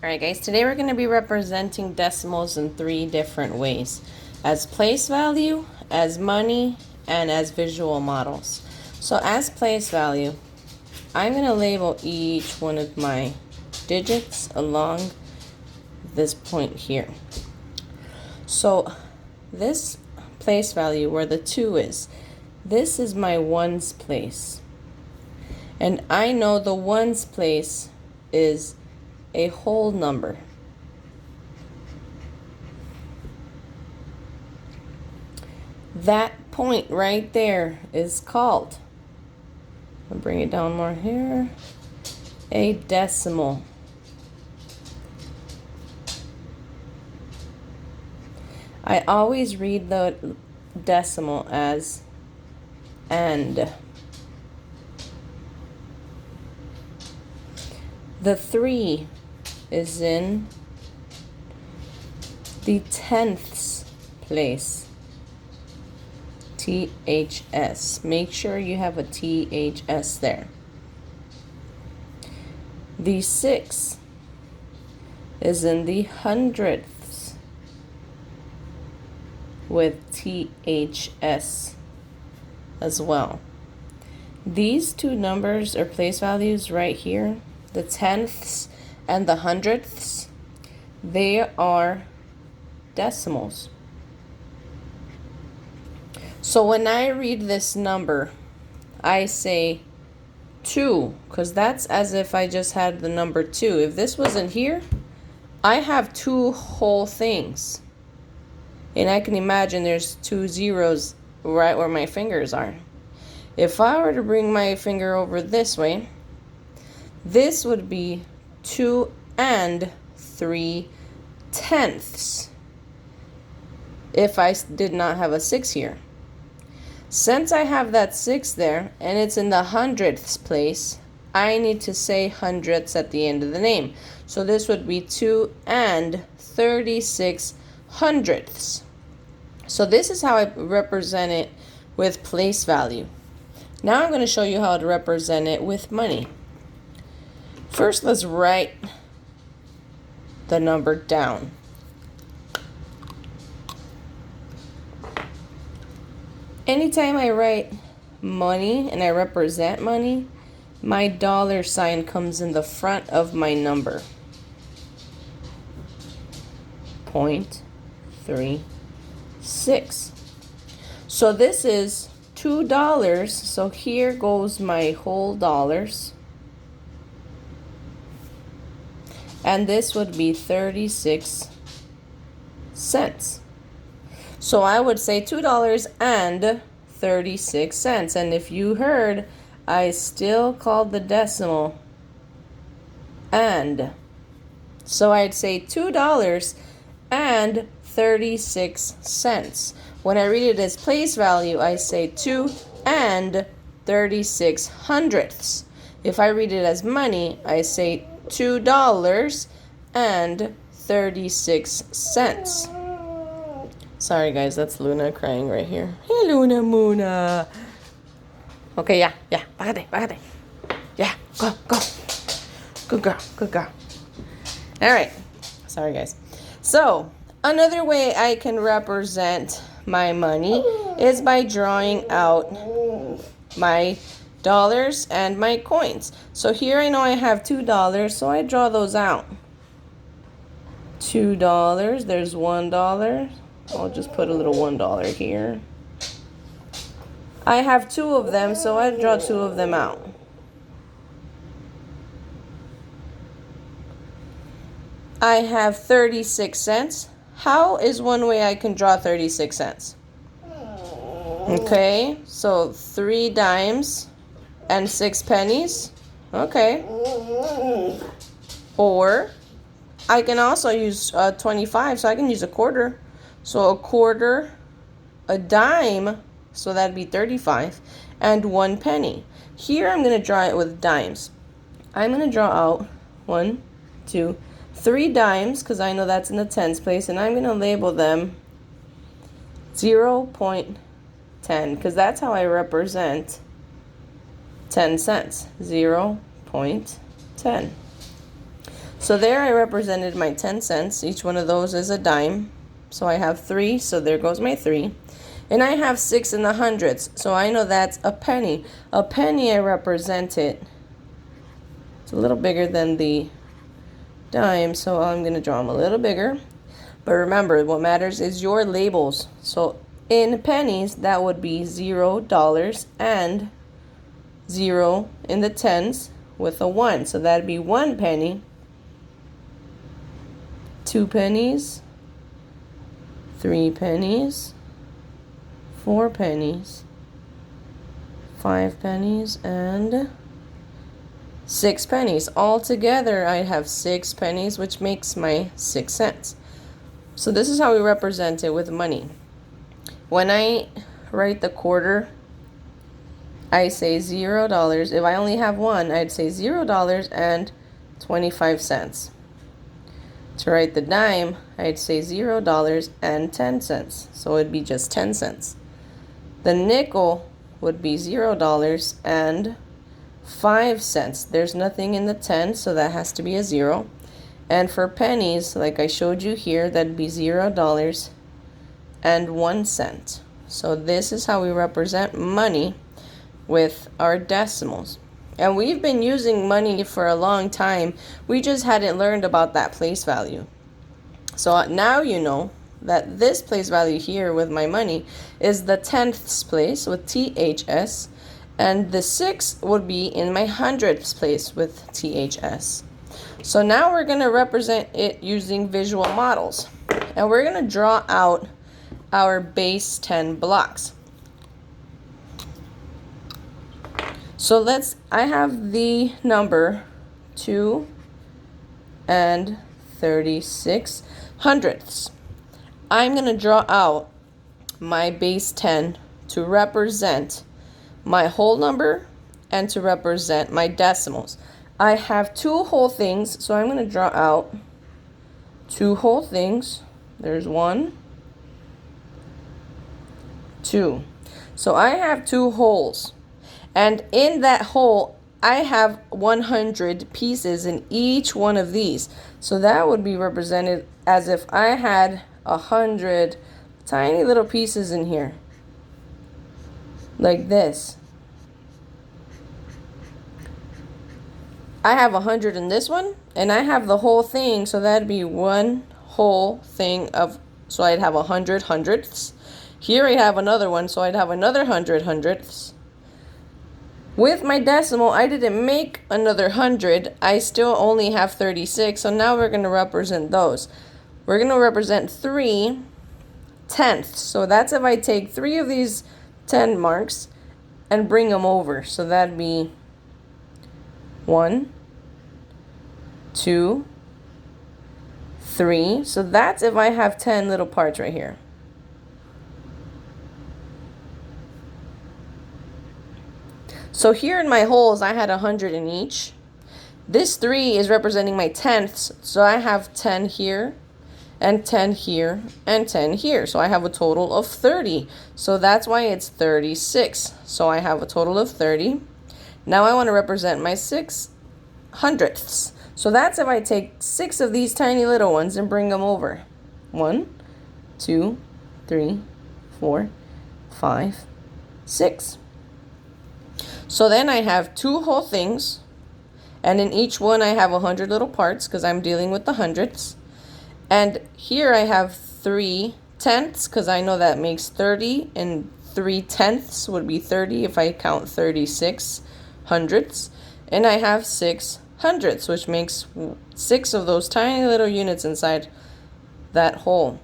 Alright guys, today we're going to be representing decimals in 3 different ways. As place value, as money, and as visual models. So as place value, I'm going to label each one of my digits along this point here. So this place value where the 2 is, this is my ones place. And I know the ones place is a whole number. That point right there is called, I'll bring it down more here, a decimal. I always read the decimal as and. The 3 is in the tenths place. THS. Make sure you have a THS there. The 6 is in the hundredths with THS as well. These two numbers or place values right here, the tenths and the hundredths, they are decimals. So when I read this number, I say 2, because that's as if I just had the number 2. If this wasn't here, I have 2 whole things. And I can imagine there's 2 zeros right where my fingers are. If I were to bring my finger over this way, this would be 2 and 3 tenths if I did not have a 6 here. Since I have that 6 there and it's in the hundredths place, I need to say hundredths at the end of the name. So this would be 2 and 36 hundredths. So this is how I represent it with place value. Now I'm going to show you how to represent it with money. First, let's write the number down. Anytime I write money and I represent money, my dollar sign comes in the front of my number. 0.36. So this is $2. So here goes my whole dollars. And this would be 36 cents. So I would say $2.36. And if you heard, I still called the decimal and. So I'd say $2.36. When I read it as place value, I say 2 and 36 hundredths. If I read it as money, I say $2.36. Sorry guys, that's Luna crying right here. Hey Luna Muna. Okay, yeah, bájate. Yeah, go. Good girl. Alright, sorry guys. So, another way I can represent my money is by drawing out my dollars and my coins. So here I know I have $2, so I draw those out. $2, there's $1. I'll just put a little $1 here. I have 2 of them, so I draw 2 of them out. I have 36 cents. How is one way I can draw 36 cents? Okay, so 3 dimes and 6 pennies. Okay. Or I can also use 25, so I can use a quarter. So a quarter, a dime, so that'd be 35, and 1 penny. Here I'm going to draw it with dimes. I'm going to draw out 1, 2, 3 dimes, because I know that's in the tens place, and I'm going to label them 0.10, because that's how I represent 10 cents. 0.10. So there I represented my 10 cents. Each one of those is a dime. So I have 3, so there goes my 3. And I have 6 in the hundreds, so I know that's a penny. A penny, I represent it. It's a little bigger than the dime, so I'm going to draw them a little bigger. But remember, what matters is your labels. So in pennies, that would be $0 and 0 in the tens with a 1. So that'd be 1 penny, 2 pennies, 3 pennies, 4 pennies, 5 pennies, and 6 pennies. All together, I have 6 pennies, which makes my 6 cents. So this is how we represent it with money. When I write the quarter, I say $0. If I only have one, I'd say $0 and 25 cents. To write the dime, I'd say $0 and 10 cents. So it'd be just 10 cents. The nickel would be $0 and 5 cents. There's nothing in the 10, so that has to be a 0. And for pennies, like I showed you here, that'd be $0 and 1 cent. So this is how we represent money with our decimals. And we've been using money for a long time. We just hadn't learned about that place value. So now you know that this place value here with my money is the tenths place with THS, and the 6 would be in my hundredths place with THS. So now we're going to represent it using visual models, and we're going to draw out our base 10 blocks. So I have the number 2 and 36 hundredths. I'm going to draw out my base 10 to represent my whole number and to represent my decimals. I have 2 whole things, so I'm going to draw out 2 whole things. There's 1, 2. So I have 2 wholes. And in that whole, I have 100 pieces in each one of these. So that would be represented as if I had 100 tiny little pieces in here. Like this. I have 100 in this one, and I have the whole thing, so that'd be one whole thing of, so I'd have 100 hundredths. Here I have another one, so I'd have another 100 hundredths. With my decimal, I didn't make another 100. I still only have 36, so now we're going to represent those. We're going to represent 3 tenths. So that's if I take 3 of these 10 marks and bring them over. So that'd be 1, 2, 3. So that's if I have 10 little parts right here. So here in my holes, I had 100 in each. This 3 is representing my tenths, so I have 10 here, and 10 here, and 10 here. So I have a total of 30. So that's why it's 36. So I have a total of 30. Now I want to represent my 6 hundredths. So that's if I take 6 of these tiny little ones and bring them over. 1, 2, 3, 4, 5, 6. So then I have 2 whole things, and in each one I have 100 little parts because I'm dealing with the hundredths. And here I have 3 tenths because I know that makes 30, and 3 tenths would be 30 if I count 36 hundredths. And I have 6 hundredths, which makes 6 of those tiny little units inside that hole.